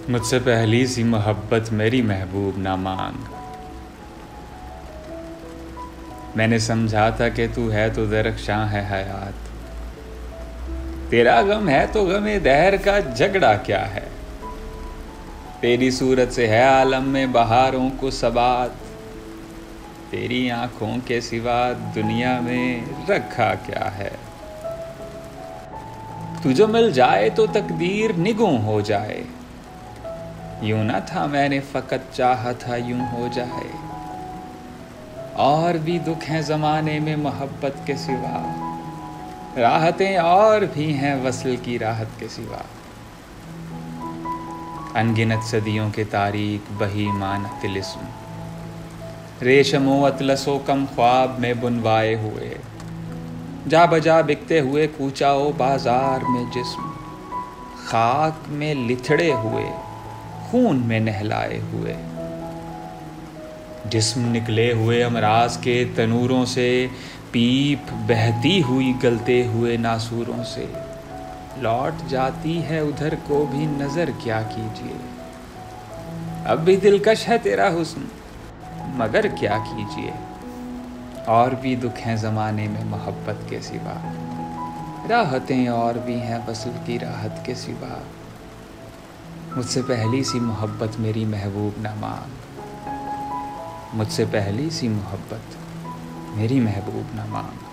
مجھ سے پہلی سی محبت میری محبوب نہ مانگ. میں نے سمجھا تھا کہ تو ہے تو درخشاں ہے حیات. تیرا غم ہے تو غم دہر کا جھگڑا کیا ہے. تیری صورت سے ہے عالم میں بہاروں کو ثبات. تیری آنکھوں کے سوا دنیا میں رکھا کیا ہے. تجھے مل جائے تو تقدیر نگوں ہو جائے. یوں نہ تھا میں نے فقط چاہا تھا یوں ہو جائے. اور بھی دکھ ہیں زمانے میں محبت کے سوا. راحتیں اور بھی ہیں وصل کی راحت کے سوا. انگنت صدیوں کے تاریک بہی معنی طلسم. ریشم و اطلس و کم خواب میں بنوائے ہوئے. جا بجا بکتے ہوئے کوچا و بازار میں جسم. خاک میں لتھڑے ہوئے خون میں نہلائے ہوئے. جسم نکلے ہوئے امراض کے تنوروں سے. پیپ بہتی ہوئی گلتے ہوئے ناسوروں سے. لوٹ جاتی ہے ادھر کو بھی نظر کیا کیجیے. اب بھی دلکش ہے تیرا حسن مگر کیا کیجیے. اور بھی دکھ ہیں زمانے میں محبت کے سوا. راحتیں اور بھی ہیں وصل کی راحت کے سوا. مجھ سے پہلی سی محبت میری محبوب نہ مانگ. مجھ سے پہلی سی محبت میری محبوب نہ مانگ.